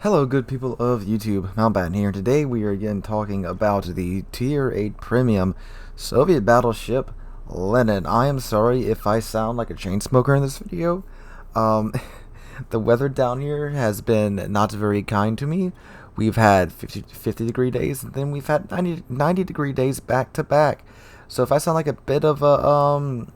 Hello, good people of YouTube. Mountbatten here. Today we are again talking about the Tier 8 Premium Soviet Battleship Lenin. I am sorry if I sound like a chain smoker in this video. Um, the weather down here has been not very kind to me. We've had 50-degree days, and then we've had 90-degree days back to back. So if I sound like a bit of a,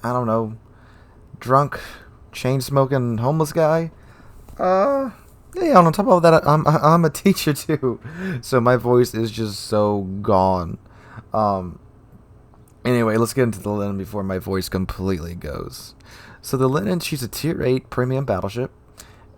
I don't know, drunk, chain smoking homeless guy, yeah, on top of that, I'm a teacher too, so my voice is just so gone. Um, anyway, let's get into the Lenin before my voice completely goes. So the Lenin, she's a Tier 8 premium battleship,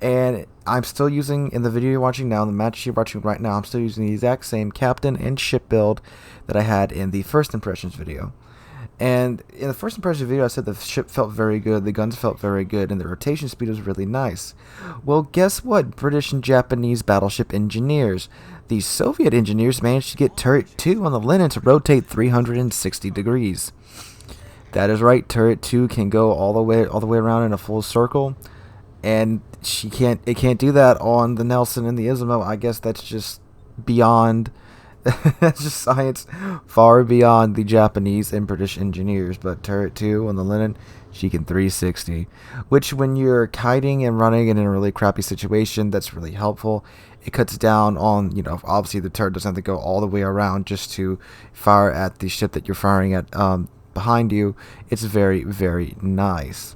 and I'm still using, in the video you're watching now, the match you're watching right now, I'm still using the exact same captain and ship build that I had in the first impressions video. And in the first impression video, I said the ship felt very good, the guns felt very good, and the rotation speed was really nice. Well, guess what? British and Japanese battleship engineers. The Soviet engineers managed to get turret 2 on the Lenin to rotate 360 degrees. That is right, turret 2 can go all the way around in a full circle, and it can't do that on the Nelson and the Ismo. I guess that's just beyond. That's just science far beyond the Japanese and British engineers. But turret 2 on the Lenin, she can 360. Which, when you're kiting and running in a really crappy situation, that's really helpful. It cuts down on, obviously the turret doesn't have to go all the way around just to fire at the ship that you're firing at behind you. It's very, very nice.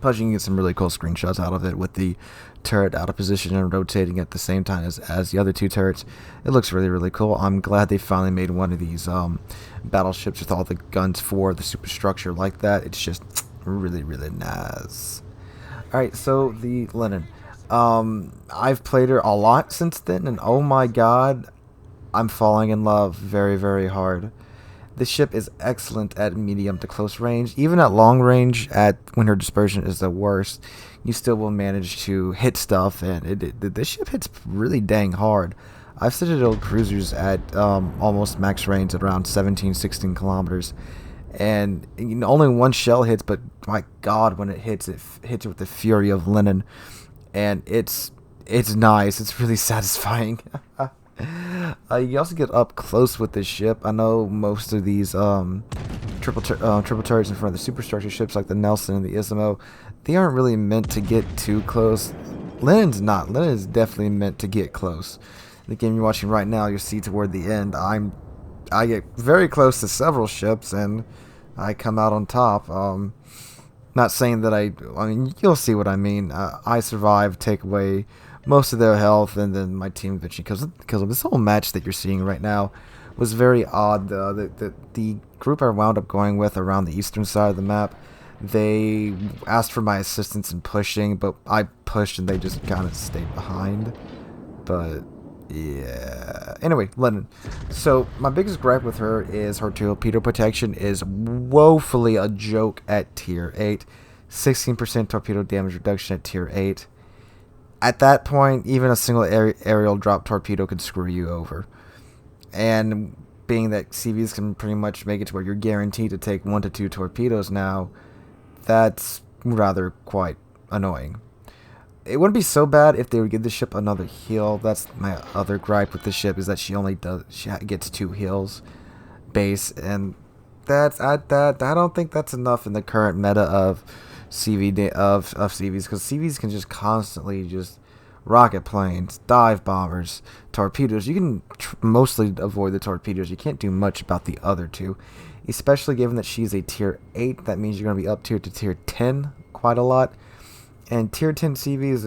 Plus, you can get some really cool screenshots out of it with the turret out of position and rotating at the same time as the other two turrets. It looks really, really cool. I'm glad they finally made one of these battleships with all the guns for the superstructure like that. It's just really, really nice. Alright, so the Lenin. I've played her a lot since then, and oh my god, I'm falling in love very, very hard. This ship is excellent at medium to close range. Even at long range, when her dispersion is the worst, you still will manage to hit stuff, and this ship hits really dang hard. I've citadel cruisers at almost max range at around 17, 16 kilometers, and only one shell hits, but my god, when it hits it with the fury of Lenin, and it's nice. It's really satisfying. You also get up close with this ship. I know most of these triple turrets in front of the superstructure ships like the Nelson and the Ismo, they aren't really meant to get too close. Lenin's not. Lenin is definitely meant to get close. The game you're watching right now, you'll see toward the end, I get very close to several ships and I come out on top. Not saying that I mean, you'll see what I mean. I survive, take away most of their health, and then my team eventually, because of this whole match that you're seeing right now was very odd. The group I wound up going with around the eastern side of the map, they asked for my assistance in pushing, but I pushed and they just kind of stayed behind. But yeah, anyway, Lenin. So my biggest gripe with her is her torpedo protection is woefully a joke at tier 8. 16% torpedo damage reduction at tier 8. At that point, even a single aerial drop torpedo could screw you over. And being that CVs can pretty much make it to where you're guaranteed to take 1 to 2 torpedoes now, that's rather quite annoying. It wouldn't be so bad if they would give the ship another heal. That's my other gripe with the ship, is that she gets 2 heals base, and I don't think that's enough in the current meta of CVs, because CVs can just constantly just rocket planes, dive bombers, torpedoes. You can mostly avoid the torpedoes. You can't do much about the other two, especially given that she's a tier 8. That means you're going to be up tier to tier 10 quite a lot. And tier 10 CVs,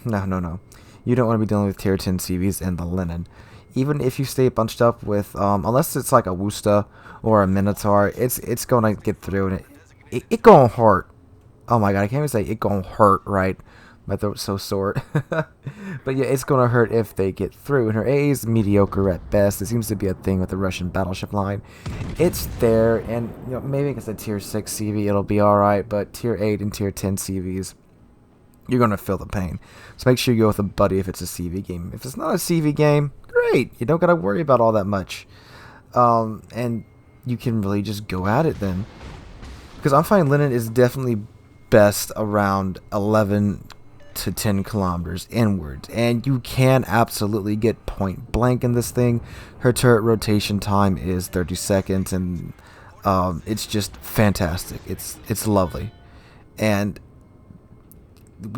no. You don't want to be dealing with tier 10 CVs in the Lenin. Even if you stay bunched up with, unless it's like a Wusta or a Minotaur, it's going to get through, and it going to hurt. Oh my god, I can't even say it going to hurt, right? My throat's so sore. But yeah, it's going to hurt if they get through. And her A is mediocre at best. It seems to be a thing with the Russian battleship line. It's there, and maybe it's a tier 6 CV, it'll be alright, but tier 8 and tier 10 CVs, you're going to feel the pain. So make sure you go with a buddy if it's a CV game. If it's not a CV game, great. You don't got to worry about all that much. And you can really just go at it then. Because I'm finding Lenin is definitely best around 11 to 10 kilometers inwards, and you can absolutely get point blank in this thing. Her turret rotation time is 30 seconds, and it's just fantastic. It's lovely. And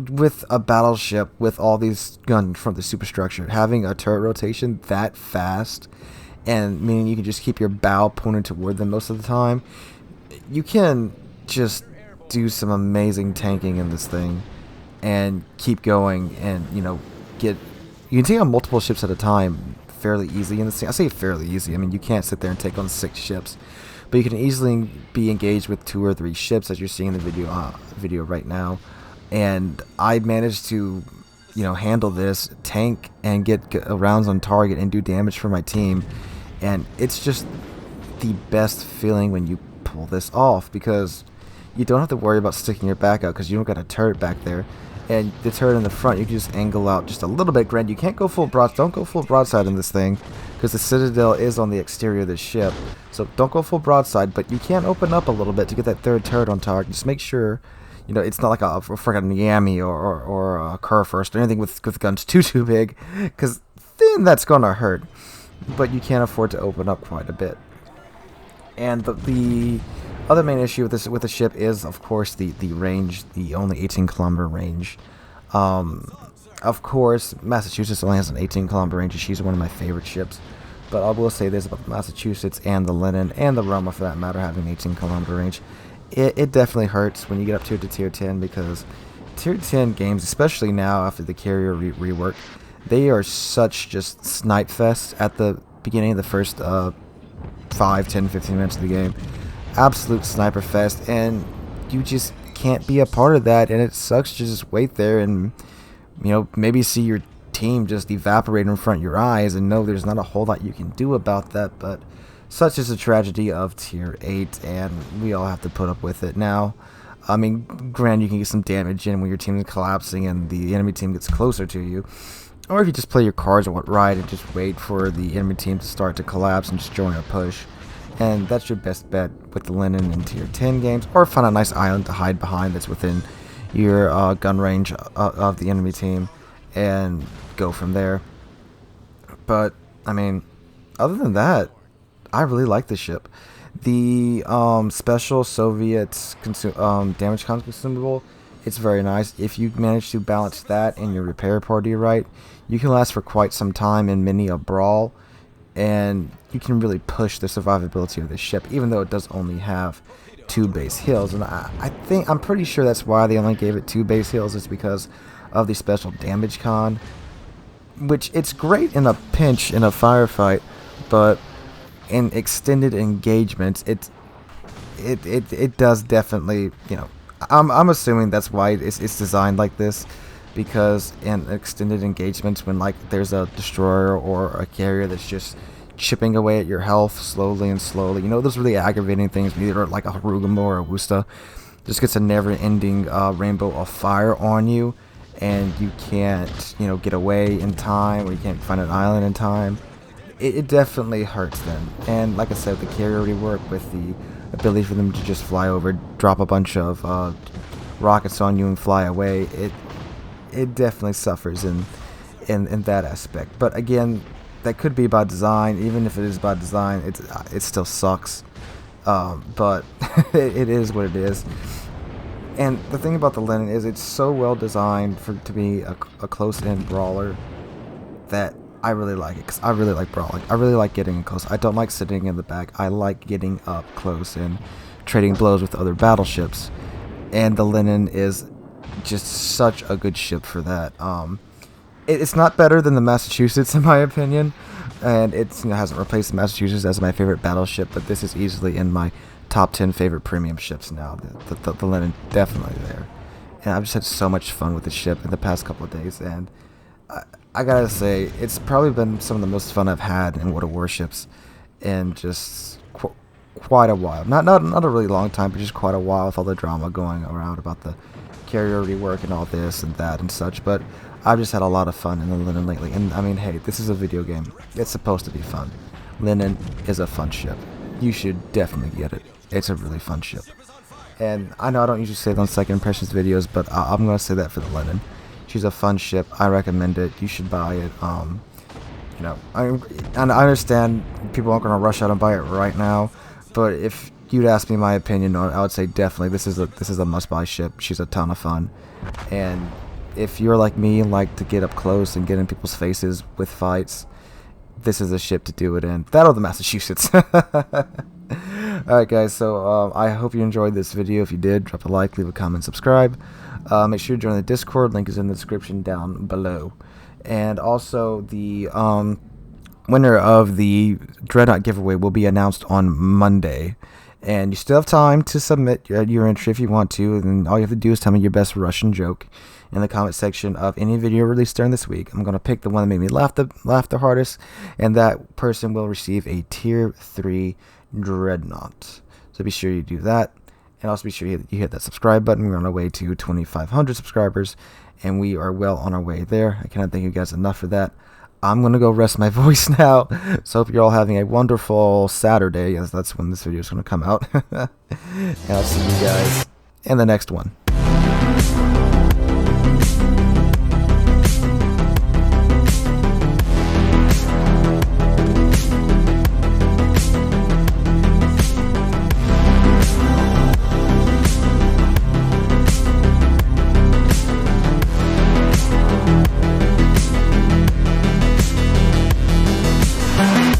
with a battleship with all these guns from the superstructure, having a turret rotation that fast, and meaning you can just keep your bow pointed toward them most of the time, you can just do some amazing tanking in this thing and keep going, and you can take on multiple ships at a time fairly easy in this thing. I say fairly easy, I mean you can't sit there and take on 6 ships, but you can easily be engaged with 2 or 3 ships, as you're seeing in the video right now. And I managed to, handle this, tank, and get rounds on target and do damage for my team. And it's just the best feeling when you pull this off, because you don't have to worry about sticking your back out because you don't got a turret back there. And the turret in the front, you can just angle out just a little bit. Granted, you can't go full don't go full broadside in this thing, because the citadel is on the exterior of the ship. So don't go full broadside, but you can open up a little bit to get that 3rd turret on target. Just make sure it's not like a friggin' Yami or a Kurfürst or anything with guns too big, because then that's gonna hurt. But you can't afford to open up quite a bit. And the other main issue with the ship is, of course, the range, the only 18-kilometer range. Of course, Massachusetts only has an 18-kilometer range, and she's one of my favorite ships. But I will say this about the Massachusetts and the Lenin and the Roma, for that matter, having an 18-kilometer range. It definitely hurts when you get up to Tier 10, because Tier 10 games, especially now after the carrier rework, they are such just snipe fest at the beginning of the first 5, 10, 15 minutes of the game. Absolute sniper fest, and you just can't be a part of that, and it sucks to just wait there and maybe see your team just evaporate in front of your eyes, and know there's not a whole lot you can do about that. But such is the tragedy of Tier 8, and we all have to put up with it now. I mean, granted, you can get some damage in when your team is collapsing and the enemy team gets closer to you, or if you just play your cards right and just wait for the enemy team to start to collapse and just join a push. And that's your best bet with the Lenin in Tier 10 games, or find a nice island to hide behind that's within your gun range of the enemy team, and go from there. But I mean, other than that, I really like this ship. The special Soviet damage consumable, it's very nice. If you manage to balance that and your repair party right, you can last for quite some time in many a brawl, and you can really push the survivability of this ship, even though it does only have 2 base heals. And I'm pretty sure that's why they only gave it 2 base heals, is because of the special damage con, which it's great in a pinch in a firefight, but in extended engagements, it does definitely, I'm assuming that's why it's designed like this, because in extended engagements, when like there's a destroyer or a carrier that's just chipping away at your health slowly and slowly, those really aggravating things, either like a Harugamo or a Wusta just gets a never-ending rainbow of fire on you, and you can't, get away in time, or you can't find an island in time. It definitely hurts them. And like I said, the carrier rework with the ability for them to just fly over, drop a bunch of rockets on you and fly away, it definitely suffers in that aspect. But again, that could be by design. Even if it is by design, it still sucks. But it is what it is. And the thing about the Lenin is it's so well designed to be a close-in brawler that I really like it, because I really like brawling. I really like getting close. I don't like sitting in the back. I like getting up close and trading blows with other battleships. And the Lenin is just such a good ship for that. It's not better than the Massachusetts, in my opinion, and it hasn't replaced the Massachusetts as my favorite battleship, but this is easily in my top 10 favorite premium ships now. The Lenin, definitely there. And I've just had so much fun with the ship in the past couple of days, and I gotta say, it's probably been some of the most fun I've had in World of Warships in just quite a while. Not a really long time, but just quite a while, with all the drama going around about the carrier rework and all this and that and such. But I've just had a lot of fun in the Lenin lately. And I mean, hey, this is a video game. It's supposed to be fun. Lenin is a fun ship. You should definitely get it. It's a really fun ship. And I know I don't usually say that on second impressions videos, but I'm going to say that for the Lenin. She's a fun ship. I recommend it. You should buy it. You know, and I understand people aren't going to rush out and buy it right now, but if you'd ask me my opinion, I would say definitely this is a must-buy ship. She's a ton of fun, and if you're like me and like to get up close and get in people's faces with fights, this is a ship to do it in. That or the Massachusetts. Alright guys, so I hope you enjoyed this video. If you did, drop a like, leave a comment, subscribe. Make sure to join the Discord. Link is in the description down below. And also the winner of the Dreadnought giveaway will be announced on Monday. And you still have time to submit your entry if you want to. And all you have to do is tell me your best Russian joke in the comment section of any video released during this week. I'm going to pick the one that made me laugh the hardest, and that person will receive a Tier 3 Dreadnought. So be sure you do that. And also be sure you hit that subscribe button. We're on our way to 2,500 subscribers, and we are well on our way there. I cannot thank you guys enough for that. I'm going to go rest my voice now. So hope you're all having a wonderful Saturday, as that's when this video is going to come out. And I'll see you guys in the next one.